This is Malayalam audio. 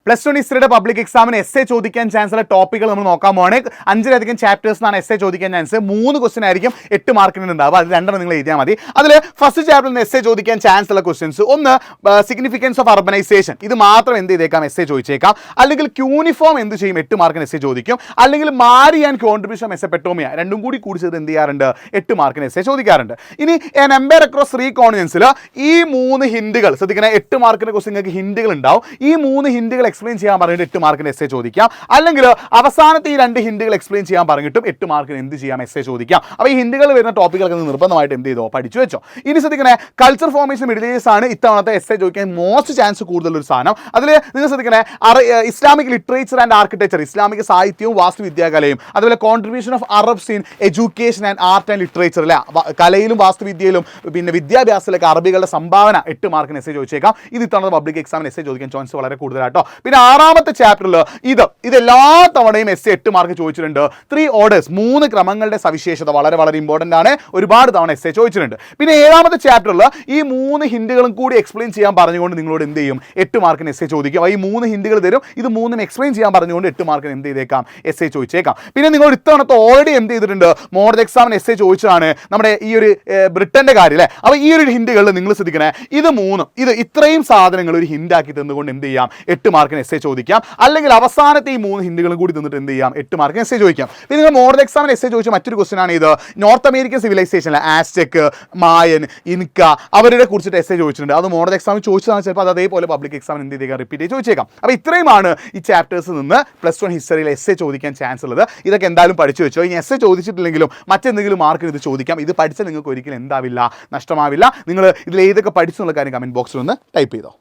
+1 ഹിസ്റ്ററിയുടെ പബ്ലിക് എക്സാമിന് എസ്സേ ചോദിക്കാൻ ചാൻസ് ഉള്ള ടോപ്പിക്കുകൾ നമ്മൾ നോക്കാൻ പോവാണ്. 5ലധികം ചാപ്റ്റേഴ്സിനാണ് എസ്സേ ചോദിക്കാൻ ചാൻസ്. 3 ക്വസ്റ്റൻ ആയിരിക്കും 8 മാർക്കിന് ഉണ്ടാവുക. അത് 2 നിങ്ങൾ എഴുതിയാൽ മതി. അതിൽ ഫസ്റ്റ് ചാപ്റ്ററിൽ നിന്ന് എസ്സേ ചോദിക്കാൻ ചാൻസ് ഉള്ള ക്വസ്റ്റൻസ് ഒന്ന് സിഗ്നിഫിക്കൻസ് ഓഫ് അർബനൈസേഷൻ, ഇത് മാത്രം എന്ത് ചെയ്തേക്കാം, എസ്സേ ചോദിച്ചേക്കാം. അല്ലെങ്കിൽ ക്യൂണിഫോം എന്ത് ചെയ്യും, 8 മാർക്കിന് എസ്സേ ചോദിക്കും. അല്ലെങ്കിൽ മാരി ആൻഡ് കോൺട്രിബ്യൂഷൻ മെസോപ്പൊട്ടേമിയ, രണ്ടും കൂടി ചെയ്ത് എന്ത് ചെയ്യാറുണ്ട്, 8 മാർക്കിന് എസ്സേ ചോദിക്കാറുണ്ട്. ഇനി നമ്പർ അക്രോസ് 3 കോണ്ടിനെന്റ്സിൽ ഈ 3 ഹിന്റുകൾ ശ്രദ്ധിക്കണേ. 8 മാർക്കിന് ക്വസ്റ്റ്യങ്ങൾക്ക് ഹിന്റുകൾ ഉണ്ടാവും. ഈ 3 ഹിന്റുകൾ എക്സ്പ്ലെയിൻ ചെയ്യാൻ പറഞ്ഞിട്ട് 8 മാർക്കിന് എസ്സേ ചോദിക്കാം. അല്ലെങ്കിൽ അവസാനത്തെ ഈ 2 ഹിന്റുകൾ എക്സ്പ്ലെയിൻ ചെയ്യാൻ പറഞ്ഞിട്ടും 8 മാർക്കിന് എന്ത് ചെയ്യാം, എസ്സേ ചോദിക്കാം. അപ്പോൾ ഈ ഹിന്റുകൾ വരുന്ന ടോപ്പിക്കുകളൊക്കെ നിർബന്ധമായിട്ട് എന്ത് ചെയ്തോ, പഠിച്ചു വെച്ചോ. ഇനി ശ്രദ്ധിക്കണേ, കൾച്ചർ ഫോർമേഷൻ മിഡിൽ ഏജസ് ആണ് ഇത്തവണത്തെ എസ്സേ ചോദിക്കാൻ മോസ്റ്റ് ചാൻസ് കൂടുതലൊരു സാധനം. അതിൽ നിങ്ങൾ ശ്രദ്ധിക്കണേ, ഇസ്ലാമിക് ലിറ്ററേച്ചർ ആൻഡ് ആർക്കിടെക്ചർ, ഇസ്ലാമിക സാഹിത്യവും വാസ്തുവിദ്യാകലയും, അതുപോലെ contribution of Arabs in education and art and literature, അല്ലെ കലയിലും വാസ്തുവിദ്യയിലും പിന്നെ വിദ്യാഭ്യാസത്തിലൊക്കെ അറബികളുടെ സംഭാവന 8 മാർക്കിന് എസ്സേ ചോദിച്ചേക്കാം. ഇത് ഇത്തവണ പബ്ലിക് എക്സാമിന് എസ്സേ ചോദിക്കാൻ ചാൻസ് വളരെ കൂടുതലാട്ടോ. പിന്നെ 6ാമത്തെ ചാപ്റ്ററിൽ ഇത് എല്ലാ തവണയും എസ്സേ 8 മാർക്ക് ചോദിച്ചിട്ടുണ്ട്. 3 ഓർഡേഴ്സ്, 3 ക്രമങ്ങളുടെ സവിശേഷത വളരെ വളരെ ഇമ്പോർട്ടൻ്റ് ആണ്. ഒരുപാട് തവണ എസ്സേ ചോദിച്ചിട്ടുണ്ട്. പിന്നെ 7ാമത്തെ ചാപ്റ്ററിൽ ഈ 3 ഹിന്റുകളും കൂടി എക്സ്പ്ലെയിൻ ചെയ്യാൻ പറഞ്ഞുകൊണ്ട് നിങ്ങളോട് എന്ത് ചെയ്യും, 8 മാർക്കിന് എസ്സേ ചോദിക്കും. ഈ 3 ഹിന്റുകൾ തരും. ഇത് 3ഉം എക്സ്പ്ലെയിൻ ചെയ്യാൻ പറഞ്ഞുകൊണ്ട് 8 മാർക്കിന് എന്ത് ചെയ്തേക്കാം, എസ്സേ ചോദിച്ചേക്കാം. പിന്നെ നിങ്ങൾ ഇത്തവണത്തെ ഓൾറെഡി എന്ത് ചെയ്തിട്ടുണ്ട്, മോഡൽ എക്സാമിന് എസ്സേ ചോദിച്ചതാണ് നമ്മുടെ ഈ ഒരു ബ്രിട്ടന്റെ കാര്യം അല്ലേ. അപ്പോൾ ഈ ഒരു ഹിന്റുകളിൽ നിങ്ങൾ ശ്രദ്ധിക്കണേ, ഇത്രയും സാധനങ്ങൾ ഒരു ഹിന്റാക്കി തന്നുകൊണ്ട് എന്ത് ചെയ്യാം, 8 മാർക്കിന് എസ്സേ ചോദിക്കാം. അല്ലെങ്കിൽ അവസാനത്തെ ഈ 3 ഹിന്റുകളും കൂടി തന്നിട്ട് എന്ത് ചെയ്യാം, 8 മാർക്കിന് എസ്സേ ചോദിക്കാം. പിന്നെ നിങ്ങൾ മോഡൽ എക്സാമിന് എസ്സേ ചോദിച്ച മറ്റൊരു ക്വസ്റ്റൻ ആണ് ഇത്. നോർത്ത് അമേരിക്കൻ സിവിലൈസേഷൻ, ആസ്ടെക്, മായൻ, ഇൻക, അവരുടെ കുറിച്ചിട്ട് എസ്സേ ചോദിച്ചിട്ടുണ്ട്. അത് മോഡൽ എക്സാമിൽ ചോദിച്ചതാണ്. ചിലപ്പോൾ അത് അതേപോലെ പബ്ലിക് എക്സാമിന് എന്ത് ചെയ്തേക്കാം, റിപ്പീറ്റ് ചെയ്ത് ചോദിച്ചേക്കാം. അപ്പോൾ ഇത്രയുമാണ് ഈ ചാപ്റ്റേഴ്സിൽ നിന്ന് +1 ഹിസ്റ്ററിയിൽ എസ്സേ ചോദിക്കാൻ ചാൻസ് ഉള്ളത്. ഇതൊക്കെ എന്തായാലും പഠിച്ചു വെച്ചോ. ഇനി എസ്സേ ചോദിച്ചിട്ടില്ലെങ്കിലും മറ്റെന്തെങ്കിലും മാർക്കിന് ഇത് ചോദിക്കാം. ഇത് പഠിച്ചാൽ നിങ്ങൾക്ക് ഒരിക്കലും എന്താവില്ല, നഷ്ടമാവില്ല. നിങ്ങൾ ഇതിൽ ഏതൊക്കെ പഠിച്ചു എന്നുള്ള കാര്യം കമൻറ്റ് ബോക്സിൽ ഒന്ന് ടൈപ്പ് ചെയ്തോ.